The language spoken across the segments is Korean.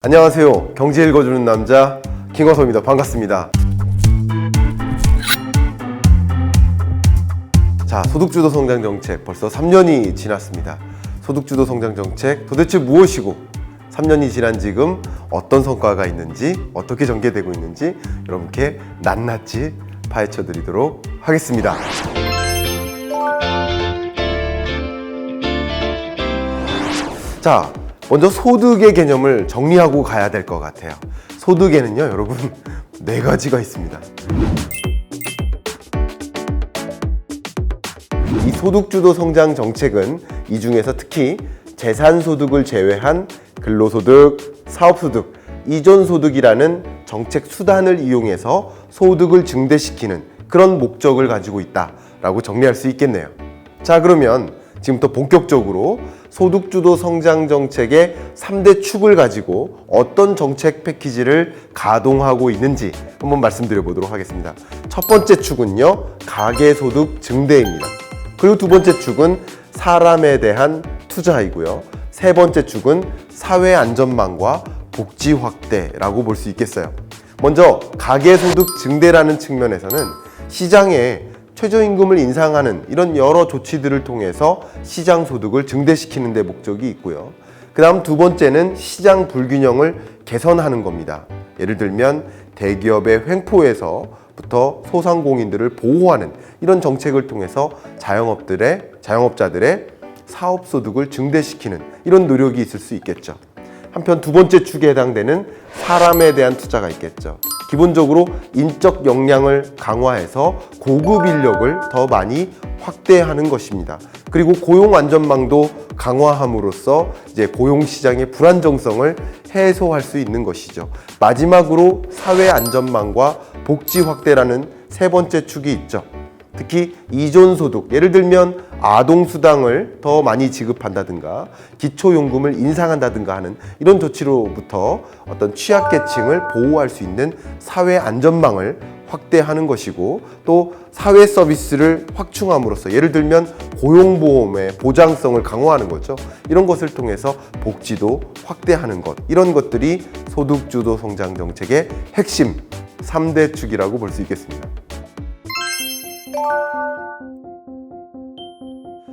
안녕하세요. 경제 읽어주는 남자 김광석입니다. 반갑습니다. 자, 소득주도 성장 정책 벌써 3년이 지났습니다. 소득주도 성장 정책 도대체 무엇이고 3년이 지난 지금 어떤 성과가 있는지 어떻게 전개되고 있는지 여러분께 낱낱이 파헤쳐 드리도록 하겠습니다. 자, 먼저 소득의 개념을 정리하고 가야 될 것 같아요. 소득에는요, 여러분, 4가지가 있습니다. 이 소득주도 성장 정책은 이 중에서 특히 재산소득을 제외한 근로소득, 사업소득, 이전소득이라는 정책 수단을 이용해서 소득을 증대시키는 그런 목적을 가지고 있다라고 정리할 수 있겠네요. 자, 그러면 지금부터 본격적으로 소득주도 성장 정책의 3대 축을 가지고 어떤 정책 패키지를 가동하고 있는지 한번 말씀드려 보도록 하겠습니다. 첫 번째 축은요, 가계소득 증대입니다. 그리고 두 번째 축은 사람에 대한 투자이고요. 세 번째 축은 사회안전망과 복지 확대라고 볼 수 있겠어요. 먼저 가계소득 증대라는 측면에서는 시장에 최저임금을 인상하는 이런 여러 조치들을 통해서 시장 소득을 증대시키는 데 목적이 있고요. 그 다음 두 번째는 시장 불균형을 개선하는 겁니다. 예를 들면 대기업의 횡포에서부터 소상공인들을 보호하는 이런 정책을 통해서 자영업자들의 사업소득을 증대시키는 이런 노력이 있을 수 있겠죠. 한편 두 번째 축에 해당되는 사람에 대한 투자가 있겠죠. 기본적으로 인적 역량을 강화해서 고급 인력을 더 많이 확대하는 것입니다. 그리고 고용 안전망도 강화함으로써 이제 고용 시장의 불안정성을 해소할 수 있는 것이죠. 마지막으로 사회 안전망과 복지 확대라는 세 번째 축이 있죠. 특히 이존소득, 예를 들면 아동수당을 더 많이 지급한다든가 기초용금을 인상한다든가 하는 이런 조치로부터 어떤 취약계층을 보호할 수 있는 사회 안전망을 확대하는 것이고, 또 사회 서비스를 확충함으로써 예를 들면 고용보험의 보장성을 강화하는 거죠. 이런 것을 통해서 복지도 확대하는 것, 이런 것들이 소득주도 성장 정책의 핵심 3대 축이라고 볼 수 있겠습니다.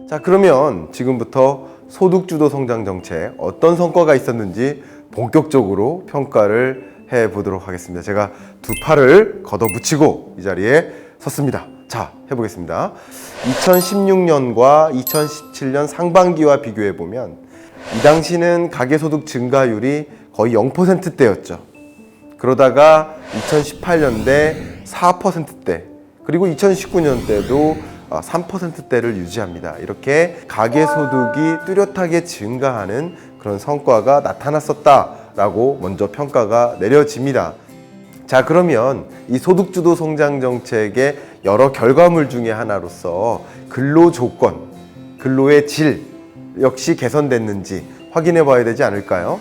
자, 그러면 지금부터 소득주도 성장 정책 어떤 성과가 있었는지 본격적으로 평가를 해보도록 하겠습니다. 제가 두 팔을 걷어붙이고 이 자리에 섰습니다. 자, 해보겠습니다. 2016년과 2017년 상반기와 비교해보면 이 당시는 가계소득 증가율이 거의 0%대였죠. 그러다가 2018년대 4%대, 그리고 2019년대도 3%대를 유지합니다. 이렇게 가계소득이 뚜렷하게 증가하는 그런 성과가 나타났었다라고 먼저 평가가 내려집니다. 자, 그러면 이 소득주도 성장 정책의 여러 결과물 중에 하나로서 근로 조건, 근로의 질 역시 개선됐는지 확인해 봐야 되지 않을까요?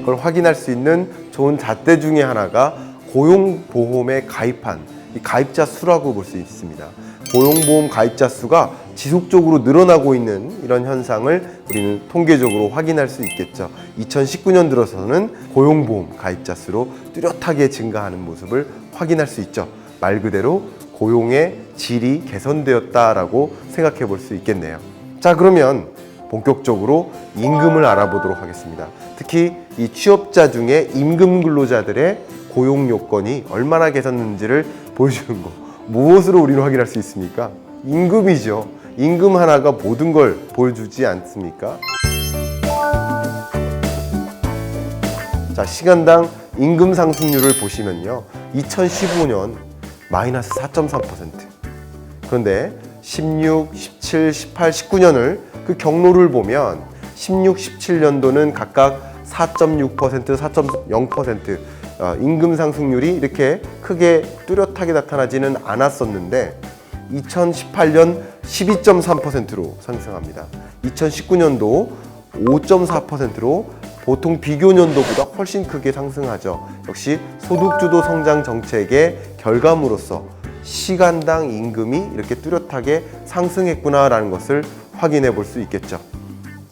그걸 확인할 수 있는 좋은 잣대 중에 하나가 고용보험에 가입한 이 가입자 수라고 볼 수 있습니다. 고용보험 가입자 수가 지속적으로 늘어나고 있는 이런 현상을 우리는 통계적으로 확인할 수 있겠죠. 2019년 들어서는 고용보험 가입자 수로 뚜렷하게 증가하는 모습을 확인할 수 있죠. 말 그대로 고용의 질이 개선되었다라고 생각해 볼 수 있겠네요. 자, 그러면 본격적으로 임금을 알아보도록 하겠습니다. 특히 이 취업자 중에 임금 근로자들의 고용 요건이 얼마나 개선됐는지를 보여주는 거, 무엇으로 우리는 확인할 수 있습니까? 임금이죠. 임금 하나가 모든 걸 보여주지 않습니까? 자, 시간당 임금 상승률을 보시면요, 2015년 마이너스 4.3%, 그런데 16, 17, 18, 19년을 그 경로를 보면 16, 17년도는 각각 4.6%, 4.0% 임금 상승률이 이렇게 크게 뚜렷하게 나타나지는 않았었는데 2018년 12.3%로 상승합니다. 2019년도 5.4%로 보통 비교 연도보다 훨씬 크게 상승하죠. 역시 소득주도 성장 정책의 결과물로서 시간당 임금이 이렇게 뚜렷하게 상승했구나라는 것을 확인해 볼 수 있겠죠.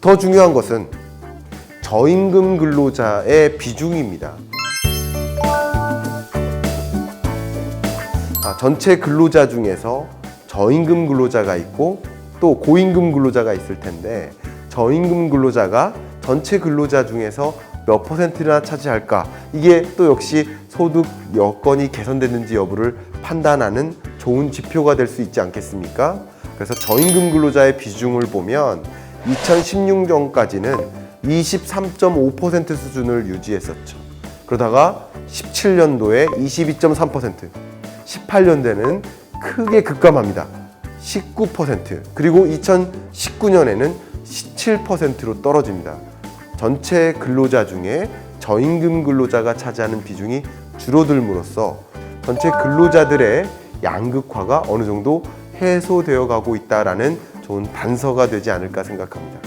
더 중요한 것은 저임금 근로자의 비중입니다. 전체 근로자 중에서 저임금 근로자가 있고 또 고임금 근로자가 있을 텐데 저임금 근로자가 전체 근로자 중에서 몇 퍼센트나 차지할까? 이게 또 역시 소득 여건이 개선됐는지 여부를 판단하는 좋은 지표가 될 수 있지 않겠습니까? 그래서 저임금 근로자의 비중을 보면 2016년까지는 23.5% 수준을 유지했었죠. 그러다가 17년도에 22.3%, 18년대는 크게 급감합니다. 19%, 그리고 2019년에는 17%로 떨어집니다. 전체 근로자 중에 저임금 근로자가 차지하는 비중이 줄어들므로써 전체 근로자들의 양극화가 어느 정도 해소되어 가고 있다라는 좋은 단서가 되지 않을까 생각합니다.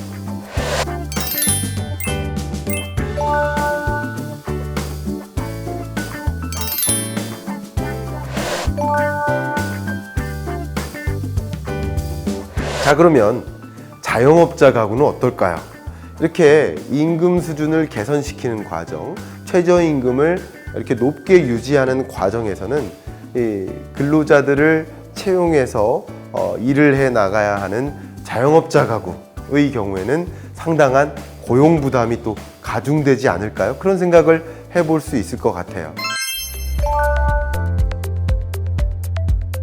자, 그러면 자영업자 가구는 어떨까요? 이렇게 임금 수준을 개선시키는 과정, 최저임금을 이렇게 높게 유지하는 과정에서는 이 근로자들을 채용해서 일을 해 나가야 하는 자영업자 가구의 경우에는 상당한 고용 부담이 또 가중되지 않을까요? 그런 생각을 해볼 수 있을 것 같아요.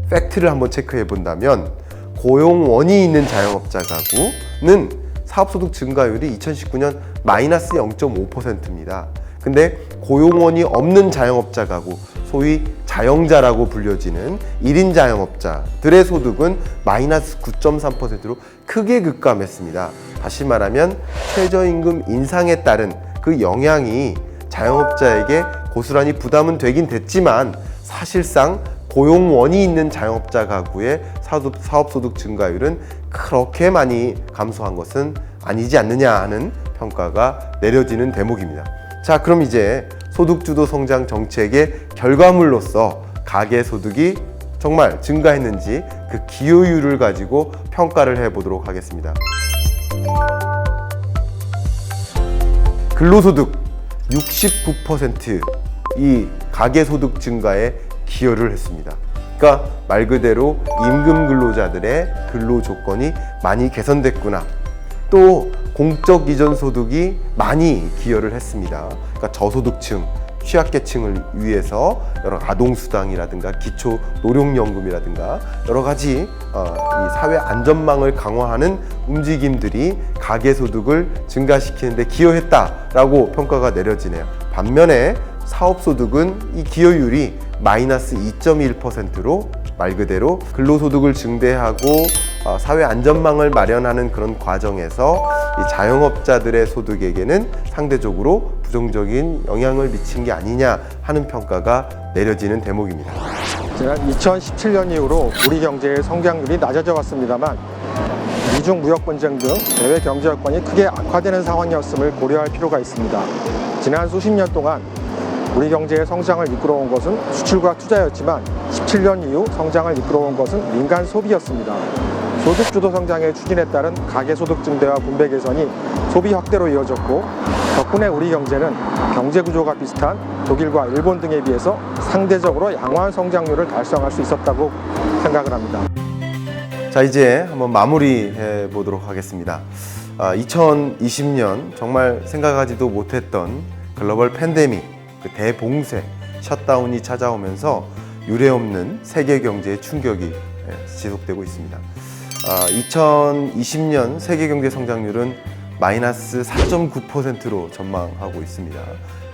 팩트를 한번 체크해 본다면 고용원이 있는 자영업자 가구는 사업소득 증가율이 2019년 마이너스 0.5%입니다. 근데 고용원이 없는 자영업자 가구, 소위 자영자라고 불려지는 1인 자영업자들의 소득은 마이너스 9.3%로 크게 급감했습니다. 다시 말하면 최저임금 인상에 따른 그 영향이 자영업자에게 고스란히 부담은 되긴 됐지만 사실상 고용원이 있는 자영업자 가구의 사업소득 증가율은 그렇게 많이 감소한 것은 아니지 않느냐 하는 평가가 내려지는 대목입니다. 자, 그럼 이제 소득주도 성장 정책의 결과물로서 가계소득이 정말 증가했는지 그 기여율을 가지고 평가를 해보도록 하겠습니다. 근로소득 69% 이 가계소득 증가에 기여를 했습니다. 그러니까 말 그대로 임금 근로자들의 근로 조건이 많이 개선됐구나. 또 공적 이전 소득이 많이 기여를 했습니다. 그러니까 저소득층, 취약계층을 위해서 여러 아동수당이라든가 기초 노령연금이라든가 여러 가지 이 사회 안전망을 강화하는 움직임들이 가계소득을 증가시키는 데 기여했다라고 평가가 내려지네요. 반면에 사업소득은 이 기여율이 마이너스 2.1%로 말 그대로 근로소득을 증대하고 사회 안전망을 마련하는 그런 과정에서 이 자영업자들의 소득에게는 상대적으로 부정적인 영향을 미친 게 아니냐 하는 평가가 내려지는 대목입니다. 지난 2017년 이후로 우리 경제의 성장률이 낮아져 왔습니다만 미중 무역 분쟁 등 대외 경제 여건이 크게 악화되는 상황이었음을 고려할 필요가 있습니다. 지난 수십 년 동안 우리 경제의 성장을 이끌어온 것은 수출과 투자였지만 17년 이후 성장을 이끌어온 것은 민간 소비였습니다. 소득주도 성장의 추진에 따른 가계소득 증대와 분배 개선이 소비 확대로 이어졌고 덕분에 우리 경제는 경제 구조가 비슷한 독일과 일본 등에 비해서 상대적으로 양호한 성장률을 달성할 수 있었다고 생각을 합니다. 자, 이제 한번 마무리해 보도록 하겠습니다. 2020년 정말 생각하지도 못했던 글로벌 팬데믹, 그 대봉쇄, 셧다운이 찾아오면서 유례없는 세계 경제의 충격이 지속되고 있습니다. 2020년 세계 경제 성장률은 마이너스 4.9%로 전망하고 있습니다.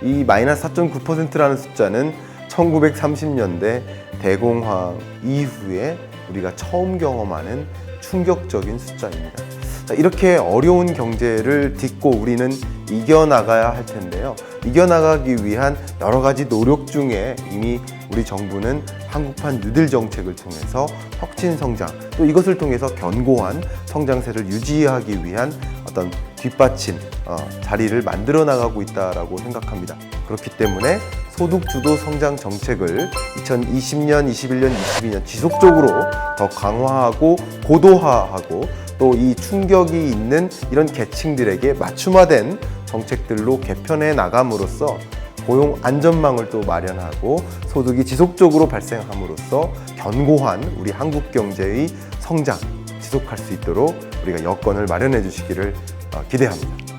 이 마이너스 4.9%라는 숫자는 1930년대 대공황 이후에 우리가 처음 경험하는 충격적인 숫자입니다. 자, 이렇게 어려운 경제를 딛고 우리는 이겨나가야 할 텐데요. 이겨나가기 위한 여러 가지 노력 중에 이미 우리 정부는 한국판 뉴딜 정책을 통해서 혁신 성장, 또 이것을 통해서 견고한 성장세를 유지하기 위한 어떤 뒷받침, 자리를 만들어 나가고 있다라고 생각합니다. 그렇기 때문에 소득 주도 성장 정책을 2020년, 21년, 22년 지속적으로 더 강화하고 고도화하고 또 이 충격이 있는 이런 계층들에게 맞춤화된 정책들로 개편해 나감으로써 고용 안전망을 또 마련하고 소득이 지속적으로 발생함으로써 견고한 우리 한국 경제의 성장 지속할 수 있도록 우리가 여건을 마련해 주시기를 기대합니다.